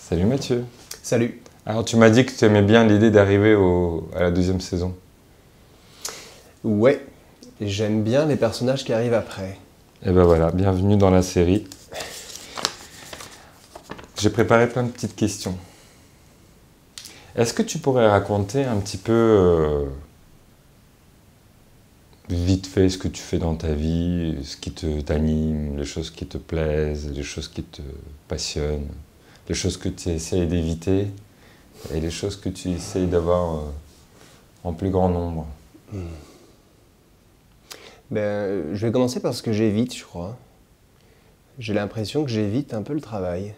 Salut Mathieu. Salut. Alors tu m'as dit que tu aimais bien l'idée d'arriver à la deuxième saison. Ouais, j'aime bien les personnages qui arrivent après. Et ben voilà, bienvenue dans la série. J'ai préparé plein de petites questions. Est-ce que tu pourrais raconter un petit peu, vite fait, ce que tu fais dans ta vie, ce qui t'anime, les choses qui te plaisent, les choses qui te passionnent, les choses que tu essayes d'éviter et les choses que tu essayes d'avoir en plus grand nombre? Je vais commencer par ce que j'évite, je crois. J'ai l'impression que j'évite un peu le travail.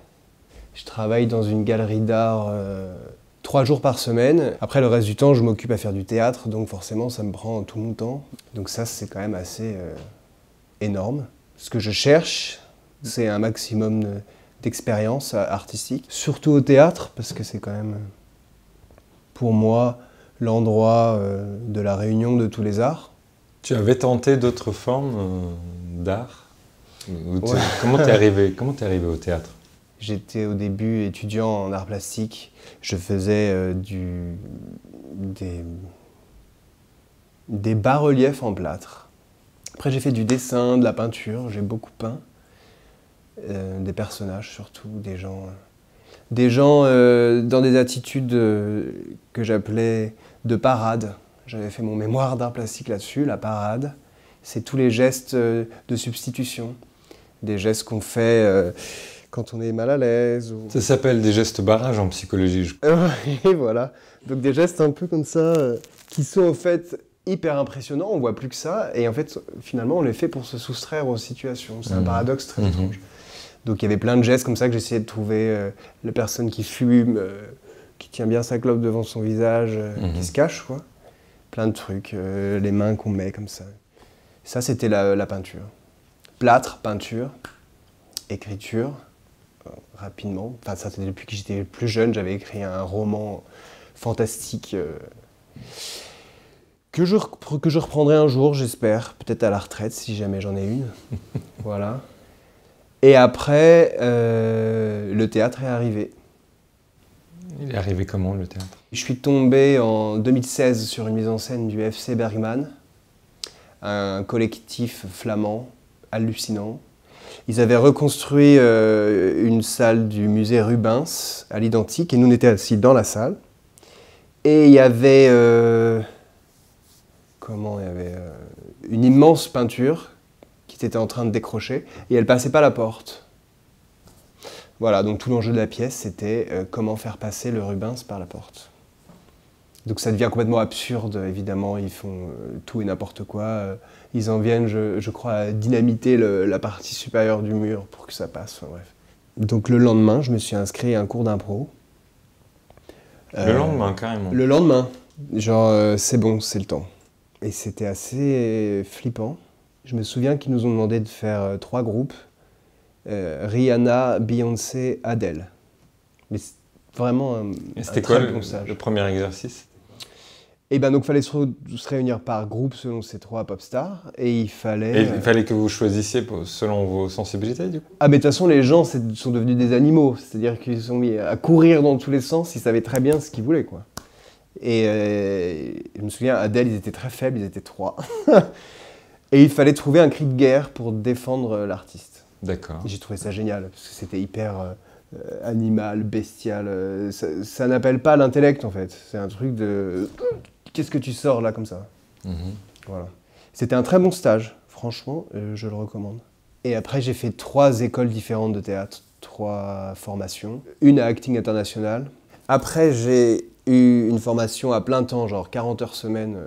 Je travaille dans une galerie d'art 3 jours par semaine. Après, le reste du temps, je m'occupe à faire du théâtre, donc forcément, ça me prend tout mon temps. Donc ça, c'est quand même assez énorme. Ce que je cherche, c'est un maximum d'expérience artistique, surtout au théâtre, parce que c'est quand même, pour moi, l'endroit de la réunion de tous les arts. Tu avais tenté d'autres formes d'art? Ouais. Comment t'es arrivé au théâtre? J'étais au début étudiant en arts plastiques. Je faisais des bas-reliefs en plâtre. Après, j'ai fait du dessin, de la peinture. J'ai beaucoup peint. Des personnages surtout, des gens dans des attitudes que j'appelais de parade. J'avais fait mon mémoire d'art plastique là-dessus. La parade, c'est tous les gestes de substitution. Des gestes qu'on fait quand on est mal à l'aise. Ça s'appelle des gestes barrages en psychologie. Et voilà. Donc des gestes un peu comme ça, qui sont en fait hyper impressionnants, on voit plus que ça, et en fait, finalement, on les fait pour se soustraire aux situations. C'est un paradoxe très étrange. Donc il y avait plein de gestes comme ça que j'essayais de trouver, la personne qui fume, qui tient bien sa clope devant son visage, qui se cache, quoi. Plein de trucs, les mains qu'on met comme ça. Ça, c'était la peinture. Plâtre, peinture, écriture, rapidement. Enfin, ça, c'était depuis que j'étais plus jeune, j'avais écrit un roman fantastique que je reprendrai un jour, j'espère, peut-être à la retraite, si jamais j'en ai une. Voilà. Et après, le théâtre est arrivé. Il est arrivé comment, le théâtre? Je suis tombé en 2016 sur une mise en scène du FC Bergman, un collectif flamand hallucinant. Ils avaient reconstruit une salle du musée Rubens à l'identique, et nous on était assis dans la salle. Et il y avait, une immense peinture qui était en train de décrocher, et elle passait pas la porte. Voilà, donc tout l'enjeu de la pièce, c'était comment faire passer le Rubens par la porte. Donc ça devient complètement absurde, évidemment, ils font tout et n'importe quoi. Ils en viennent, je crois, à dynamiter la partie supérieure du mur pour que ça passe, enfin, bref. Donc le lendemain, je me suis inscrit à un cours d'impro. Le lendemain, carrément? Le lendemain, genre c'est bon, c'est le temps. Et c'était assez flippant. Je me souviens qu'ils nous ont demandé de faire 3 groupes. Rihanna, Beyoncé, Adele. Mais c'est vraiment Et c'était quoi très bon stage. le premier exercice? Et ben donc il fallait se réunir par groupe selon ces 3 pop stars, et il fallait... Et il fallait que vous choisissiez selon vos sensibilités, du coup? Ah mais de toute façon les gens sont devenus des animaux, c'est-à-dire qu'ils se sont mis à courir dans tous les sens, ils savaient très bien ce qu'ils voulaient, quoi. Et je me souviens, Adele, ils étaient très faibles, ils étaient 3. Et il fallait trouver un cri de guerre pour défendre l'artiste. D'accord. J'ai trouvé ça génial, parce que c'était hyper animal, bestial. Ça n'appelle pas l'intellect, en fait. C'est un truc de... Qu'est-ce que tu sors, là, comme ça? Voilà. C'était un très bon stage, franchement, je le recommande. Et après, j'ai fait 3 écoles différentes de théâtre, 3 formations. Une à Acting International. Après, j'ai eu une formation à plein temps, genre 40 heures semaine,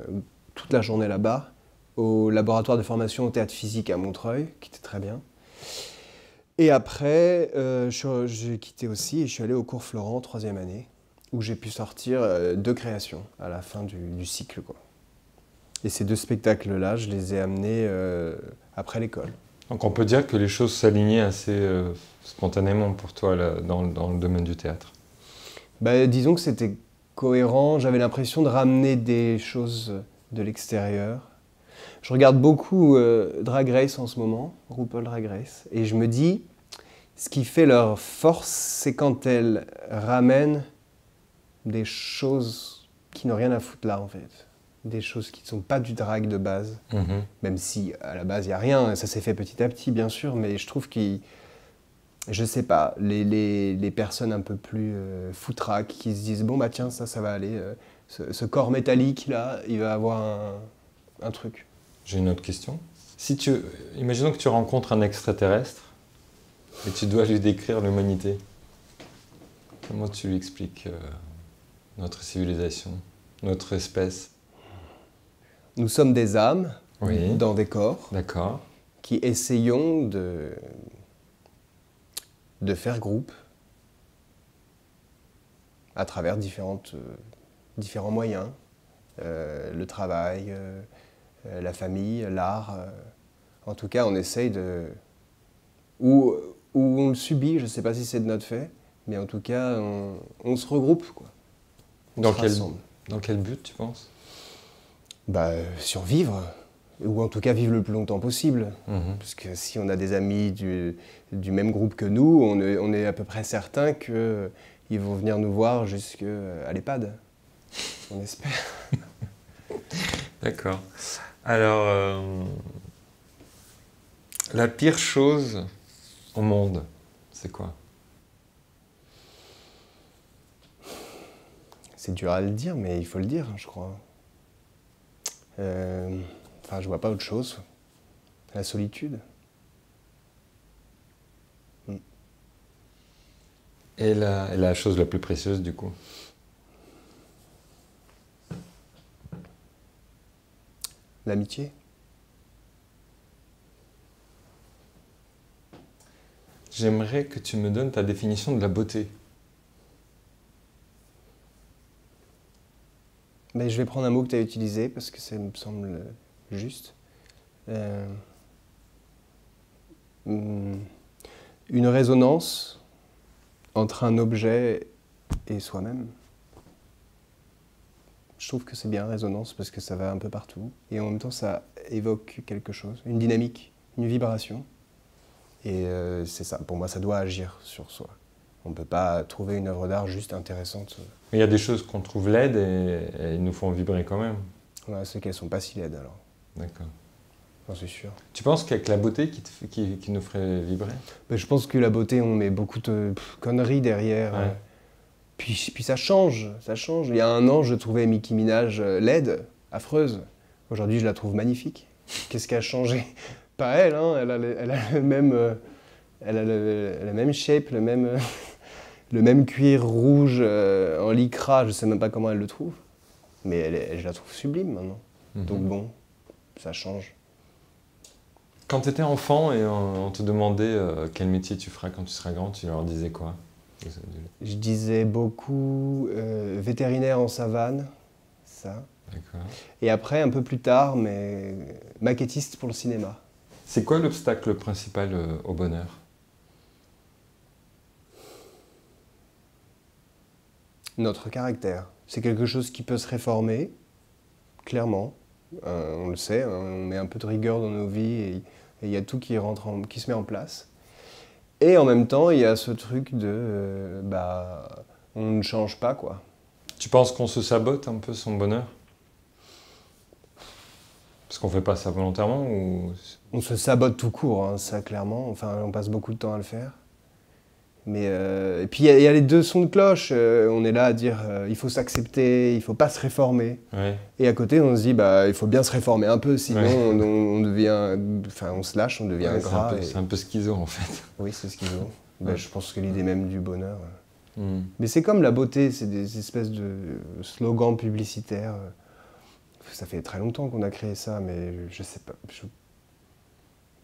toute la journée là-bas, au laboratoire de formation au théâtre physique à Montreuil, qui était très bien. Et après, j'ai quitté aussi et je suis allé au cours Florent, 3e année, où j'ai pu sortir 2 créations à la fin du cycle, quoi. Et ces 2 spectacles-là, je les ai amenés après l'école. Donc on peut dire que les choses s'alignaient assez spontanément pour toi là, dans le domaine du théâtre. Bah, disons que c'était cohérent, j'avais l'impression de ramener des choses de l'extérieur. Je regarde beaucoup Drag Race en ce moment, RuPaul Drag Race, et je me dis, Ce qui fait leur force, c'est quand elles ramènent des choses qui n'ont rien à foutre là, en fait. Des choses qui ne sont pas du drag de base. Même si, à la base, il n'y a rien. Ça s'est fait petit à petit, bien sûr. Mais je trouve que, je sais pas, les personnes un peu plus foutraques qui se disent « Bon, bah tiens, ça va aller. Ce corps métallique, là, il va avoir un truc. » J'ai une autre question. Imaginons que tu rencontres un extraterrestre et tu dois lui décrire l'humanité. Comment tu lui expliques notre civilisation, notre espèce? Nous sommes des âmes Oui. dans des corps D'accord. qui essayons de faire groupe à travers différents moyens. Le travail, la famille, l'art. En tout cas, on essaye de... Ou on le subit, je ne sais pas si c'est de notre fait, mais en tout cas, on se regroupe, quoi. Dans quel but, tu penses? Bah, survivre, ou en tout cas vivre le plus longtemps possible. Parce que si on a des amis du même groupe que nous, on est à peu près certain qu'ils vont venir nous voir jusqu'à l'EHPAD. On espère. D'accord. Alors, la pire chose au monde, c'est quoi? C'est dur à le dire, mais il faut le dire, je crois. Enfin, je vois pas autre chose. La solitude. Et la chose la plus précieuse, du coup? L'amitié. J'aimerais que tu me donnes ta définition de la beauté. Mais je vais prendre un mot que tu as utilisé parce que ça me semble juste. Une résonance entre un objet et soi-même. Je trouve que c'est bien, résonance, parce que ça va un peu partout. Et en même temps, ça évoque quelque chose, une dynamique, une vibration. Et c'est ça, pour moi, ça doit agir sur soi. On ne peut pas trouver une œuvre d'art juste intéressante. Mais il y a des choses qu'on trouve laides et ils nous font vibrer quand même. Ouais, c'est qu'elles ne sont pas si laides, alors. D'accord. J'en suis sûr. Tu penses qu'avec la beauté qui nous ferait vibrer? Mais je pense que la beauté, on met beaucoup de conneries derrière. Ouais. Puis ça change, ça change. Il y a un an, je trouvais Nicki Minaj laide, affreuse. Aujourd'hui, je la trouve magnifique. Qu'est-ce qui a changé? Pas elle, hein. Elle a le même, la même shape, le même cuir rouge en lycra. Je sais même pas comment elle le trouve, mais je la trouve sublime maintenant. Donc bon, ça change. Quand tu étais enfant et on te demandait quel métier tu feras quand tu seras grand, tu leur disais quoi? Je disais beaucoup vétérinaire en savane, ça. D'accord. Et après, un peu plus tard, mais maquettiste pour le cinéma. C'est quoi l'obstacle principal au bonheur? Notre caractère. C'est quelque chose qui peut se réformer, clairement. On le sait, hein, on met un peu de rigueur dans nos vies et il y a tout qui se met en place. Et en même temps, il y a ce truc de... on ne change pas, quoi. Tu penses qu'on se sabote un peu son bonheur? Parce qu'on fait pas ça volontairement ou... On se sabote tout court, hein, ça, clairement. Enfin, on passe beaucoup de temps à le faire. Mais, et puis, il y a les deux sons de cloche. On est là à dire il faut s'accepter, il faut pas se réformer. Ouais. Et à côté, on se dit il faut bien se réformer un peu, sinon on devient... Enfin, on se lâche, on devient ingrat. C'est un peu schizo, en fait. Oui, c'est schizo. Je pense que l'idée même du bonheur... Mais c'est comme la beauté, c'est des espèces de slogans publicitaires. Ça fait très longtemps qu'on a créé ça, mais je sais pas.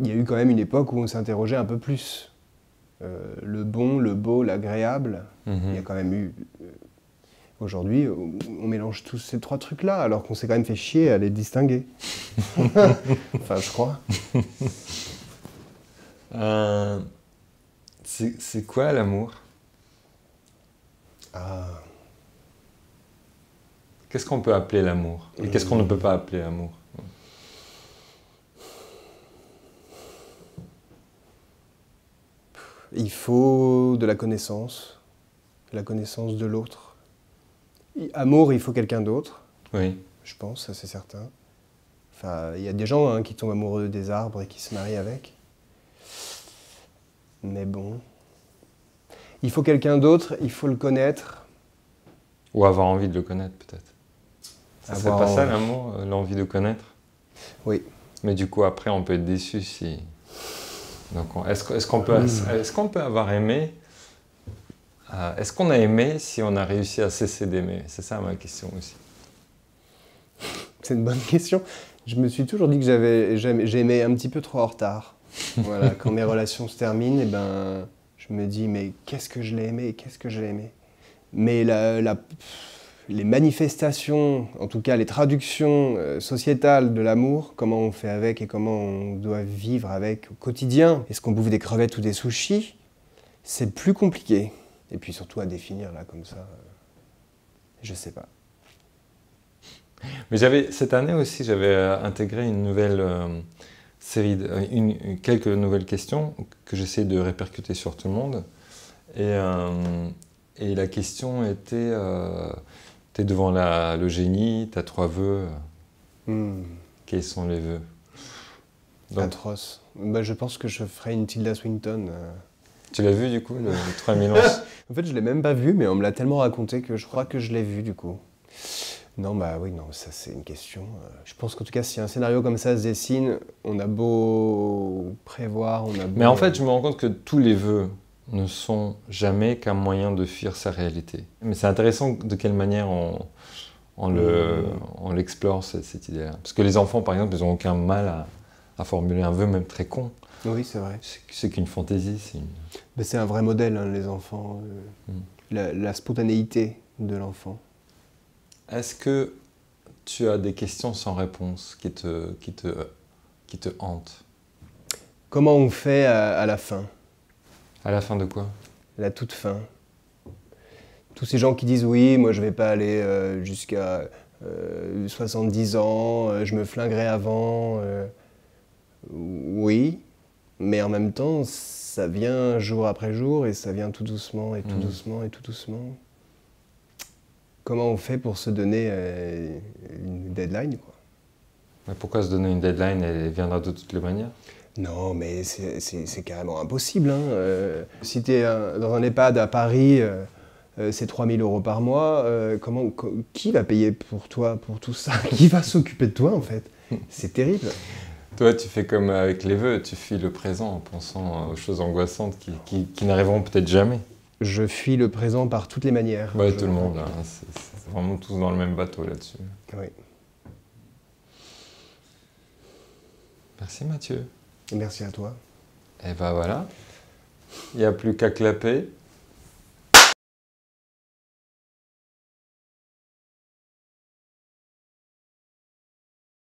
Il y a eu quand même une époque où on s'interrogeait un peu plus. Le bon, le beau, l'agréable. Il y a quand même eu... Aujourd'hui, on mélange tous ces trois trucs-là, alors qu'on s'est quand même fait chier à les distinguer. Enfin, je crois. C'est quoi l'amour? Qu'est-ce qu'on peut appeler l'amour? Et qu'est-ce qu'on ne peut pas appeler l'amour? Il faut de la connaissance de l'autre. Amour, il faut quelqu'un d'autre. Oui. Je pense, ça c'est certain. Enfin, il y a des gens hein, qui tombent amoureux des arbres et qui se marient avec. Mais bon. Il faut quelqu'un d'autre, il faut le connaître. Ou avoir envie de le connaître, peut-être. C'est pas ça envie. l'amour, l'envie de connaître? Oui. Mais du coup, après, on peut être déçu si... Donc, est-ce qu'on peut avoir aimé... est-ce qu'on a aimé si on a réussi à cesser d'aimer? C'est ça ma question aussi. C'est une bonne question. Je me suis toujours dit que j'aimais un petit peu trop en retard. Voilà, quand mes relations se terminent, eh ben, je me dis, mais qu'est-ce que je l'ai aimé, qu'est-ce que je l'ai aimé. Mais les manifestations, en tout cas les traductions sociétales de l'amour, comment on fait avec et comment on doit vivre avec au quotidien, est-ce qu'on bouffe des crevettes ou des sushis, c'est plus compliqué. Et puis surtout à définir là comme ça, je sais pas. Mais cette année aussi, j'avais intégré une nouvelle série, quelques nouvelles questions que j'essaie de répercuter sur tout le monde. Et la question était, t'es devant le génie, t'as 3 vœux. Quels sont les vœux? Donc, atroce. Bah, je pense que je ferai une Tilda Swinton. Tu l'as vu du coup, le 3011? En fait, je l'ai même pas vu, mais on me l'a tellement raconté que je crois que je l'ai vu du coup. Non, bah oui, non, ça c'est une question. Je pense qu'en tout cas, si un scénario comme ça se dessine, on a beau prévoir, Mais en fait, je me rends compte que tous les vœux ne sont jamais qu'un moyen de fuir sa réalité. Mais c'est intéressant de quelle manière on l'explore, cette idée-là. Parce que les enfants, par exemple, ils n'ont aucun mal à formuler un vœu, même très con. Oui, c'est vrai. C'est qu'une fantaisie. C'est un vrai modèle, hein, les enfants. La spontanéité de l'enfant. Est-ce que tu as des questions sans réponse qui te hantent? Comment on fait à la fin? À la fin de quoi? À la toute fin. Tous ces gens qui disent oui, moi je vais pas aller jusqu'à 70 ans, je me flinguerai avant. Oui, mais en même temps, ça vient jour après jour et ça vient tout doucement et tout doucement et tout doucement. Comment on fait pour se donner une deadline, quoi? Mais pourquoi se donner une deadline? Elle viendra de toutes les manières? Non, mais c'est carrément impossible. Hein. Si tu es dans un EHPAD à Paris, c'est 3 000 € par mois. Qui va payer pour toi, pour tout ça? Qui va s'occuper de toi, en fait? C'est terrible. Toi, tu fais comme avec les vœux, tu fuis le présent en pensant aux choses angoissantes qui n'arriveront peut-être jamais. Je fuis le présent par toutes les manières. Ouais, tout le monde, hein, c'est vraiment tous dans le même bateau là-dessus. Oui. Merci Mathieu. Merci à toi. Et ben voilà, il n'y a plus qu'à clapper.